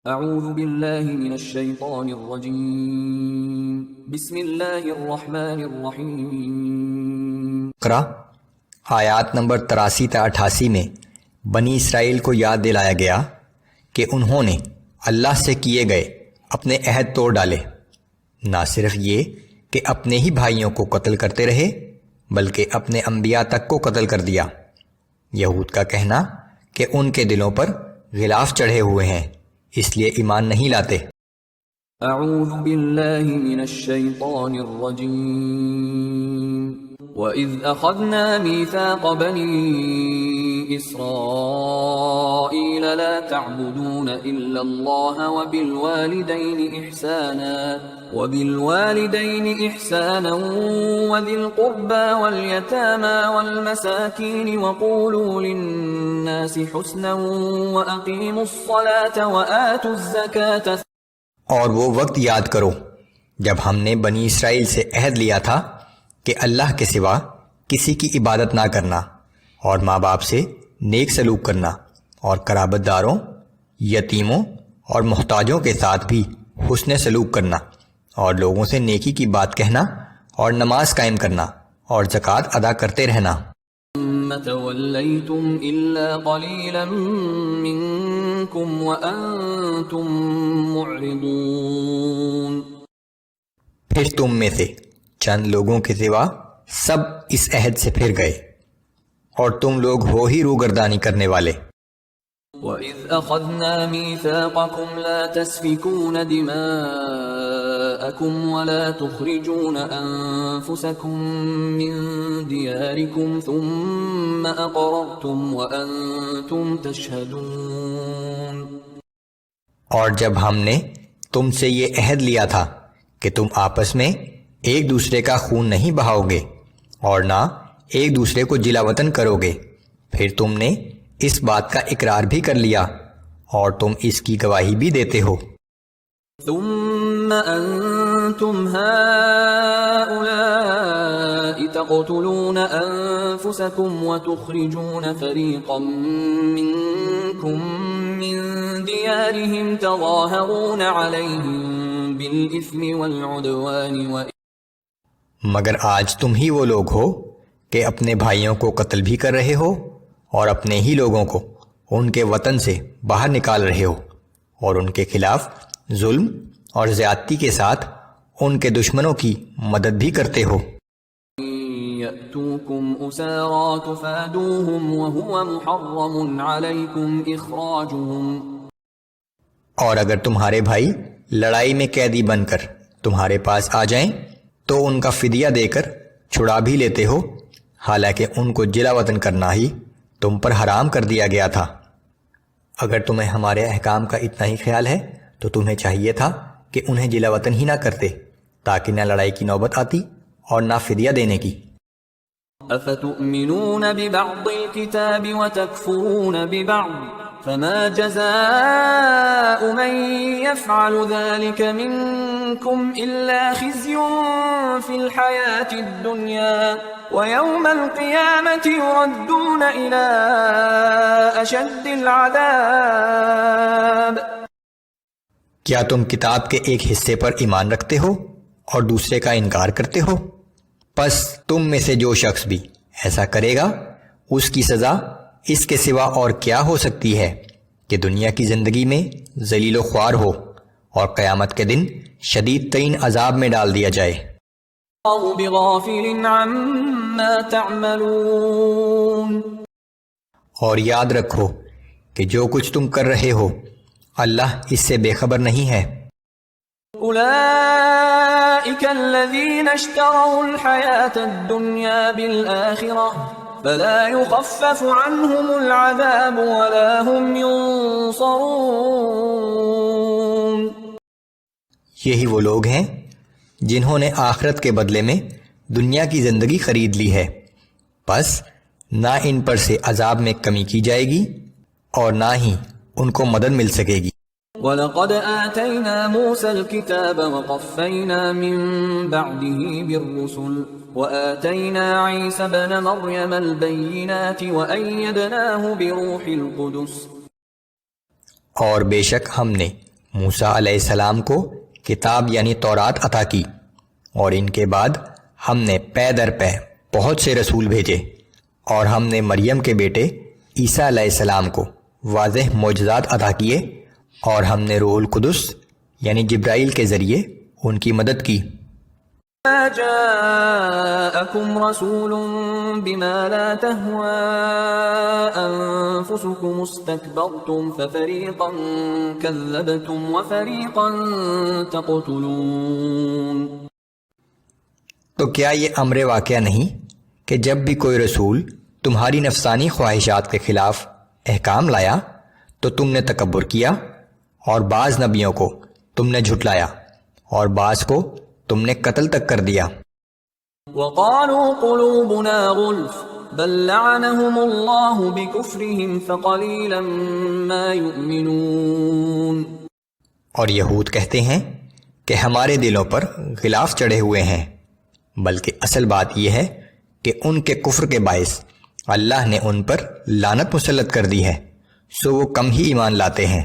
اعوذ باللہ من الشیطان الرجیم بسم اللہ الرحمن الرحیم۔ اقرا آیات نمبر 83 تا 88 میں بنی اسرائیل کو یاد دلایا گیا کہ انہوں نے اللہ سے کیے گئے اپنے عہد توڑ ڈالے، نہ صرف یہ کہ اپنے ہی بھائیوں کو قتل کرتے رہے بلکہ اپنے انبیاء تک کو قتل کر دیا۔ یہود کا کہنا کہ ان کے دلوں پر غلاف چڑھے ہوئے ہیں اس لیے ایمان نہیں لاتے۔ اعوذ باللہ من الشیطان الرجیم۔ وَإِذْ أَخَذْنَا مِيثَاقَ بَنِي إِسْرَائِيلَ لَا تَعْبُدُونَ إِلَّا اللَّهَ وَبِالْوَالِدَيْنِ إِحْسَانًا وَذِي الْقُرْبَى وَالْيَتَامَى وَالْمَسَاكِينِ وَقُولُوا لِلنَّاسِ حُسْنًا وَأَقِيمُوا الصَّلَاةَ وَآتُوا الزَّكَاةَ۔ اور وہ وقت یاد کرو جب ہم نے بنی اسرائیل سے عہد لیا تھا کہ اللہ کے سوا کسی کی عبادت نہ کرنا، اور ماں باپ سے نیک سلوک کرنا، اور قرابت داروں، یتیموں اور محتاجوں کے ساتھ بھی حسن سلوک کرنا، اور لوگوں سے نیکی کی بات کہنا، اور نماز قائم کرنا، اور زکوٰۃ ادا کرتے رہنا۔ ثم تولیتم الا قلیلا منکم وانتم معرضون۔ پھر تم میں سے چند لوگوں کے سوا سب اس عہد سے پھر گئے اور تم لوگ ہو ہی روگردانی کرنے والے۔ وَإِذْ أَخَذْنَا مِيثَاقَكُمْ لَا تَسْفِكُونَ دِمَاءَكُمْ وَلَا تُخْرِجُونَ أَنفُسَكُمْ مِنْ دِيَارِكُمْ ثُمَّ أَقْرَرْتُمْ وَأَنْتُمْ تَشْهَدُونَ۔ اور جب ہم نے تم سے یہ عہد لیا تھا کہ تم آپس میں ایک دوسرے کا خون نہیں بہاؤ گے اور نہ ایک دوسرے کو جلا وطن کرو گے، پھر تم نے اس بات کا اقرار بھی کر لیا اور تم اس کی گواہی بھی دیتے ہو۔ ثم انتم هؤلاء تقتلون انفسكم وتخرجون فريقا منكم من ديارهم تظاهرون عليهم بالاثم والعدوان مگر آج تم ہی وہ لوگ ہو کہ اپنے بھائیوں کو قتل بھی کر رہے ہو اور اپنے ہی لوگوں کو ان کے وطن سے باہر نکال رہے ہو، اور ان کے خلاف ظلم اور زیادتی کے ساتھ ان کے دشمنوں کی مدد بھی کرتے ہو۔ يَأْتُوكُمْ أُسَارَىٰ تُفَادُوهُمْ وَهُوَ مُحَرَّمٌ عَلَيْكُمْ إِخْرَاجُهُمْ۔ اور اگر تمہارے بھائی لڑائی میں قیدی بن کر تمہارے پاس آ جائیں تو ان کا فدیہ دے کر چھڑا بھی لیتے ہو، حالانکہ ان کو جلا وطن کرنا ہی تم پر حرام کر دیا گیا تھا۔ اگر تمہیں ہمارے احکام کا اتنا ہی خیال ہے تو تمہیں چاہیے تھا کہ انہیں جلا وطن ہی نہ کرتے، تاکہ نہ لڑائی کی نوبت آتی اور نہ فدیہ دینے کی۔ افتؤمنون ببعض الكتاب وتكفرون ببعض فما جزاء من يفعل ذلك منكم إلا خزي في الحياة الدنيا ويوم القيامة يردون إلى أشد العذاب۔ کیا تم کتاب کے ایک حصے پر ایمان رکھتے ہو اور دوسرے کا انکار کرتے ہو؟ پس تم میں سے جو شخص بھی ایسا کرے گا اس کی سزا اس کے سوا اور کیا ہو سکتی ہے کہ دنیا کی زندگی میں ذلیل و خوار ہو اور قیامت کے دن شدید ترین عذاب میں ڈال دیا جائے۔ اللہ بغافل عما تعملون۔ اور یاد رکھو کہ جو کچھ تم کر رہے ہو اللہ اس سے بے خبر نہیں ہے۔ اولئک الذین اشتروا الحیاة الدنیا بالآخرہ فلا يخفف عنهم العذاب ولا هم ينصرون۔ یہی وہ لوگ ہیں جنہوں نے آخرت کے بدلے میں دنیا کی زندگی خرید لی ہے، پس نہ ان پر سے عذاب میں کمی کی جائے گی اور نہ ہی ان کو مدد مل سکے گی۔ وَلَقَدْ آتَيْنَا مُوسَى الْكِتَابَ وَقَفَّيْنَا مِن بَعْدِهِ بِالرُّسُلِ وَآتَيْنَا عِيسَى ابْنَ مَرْيَمَ الْبَيِّنَاتِ وَأَيَّدْنَاهُ بِرُوحِ الْقُدُسِ۔ اور بے شک ہم نے موسیٰ علیہ السلام کو کتاب یعنی تورات عطا کی، اور ان کے بعد ہم نے پے در پے بہت سے رسول بھیجے، اور ہم نے مریم کے بیٹے عیسیٰ علیہ السلام کو واضح معجزات عطا کیے، اور ہم نے روح القدس یعنی جبرائیل کے ذریعے ان کی مدد کی۔ ما جاءكم رسول بما لا تهوى أنفسكم استكبرتم ففريقا كذبتم وفريقا تقتلون۔ تو کیا یہ امر واقعہ نہیں کہ جب بھی کوئی رسول تمہاری نفسانی خواہشات کے خلاف احکام لایا تو تم نے تکبر کیا، اور بعض نبیوں کو تم نے جھٹلایا، اور بعض کو تم نے قتل تک کر دیا۔ وقالوا قلوبنا غلف بل لعنهم الله بكفرهم فقليلا ما يؤمنون۔ اور یہود کہتے ہیں کہ ہمارے دلوں پر غلاف چڑھے ہوئے ہیں، بلکہ اصل بات یہ ہے کہ ان کے کفر کے باعث اللہ نے ان پر لعنت مسلط کر دی ہے، سو وہ کم ہی ایمان لاتے ہیں۔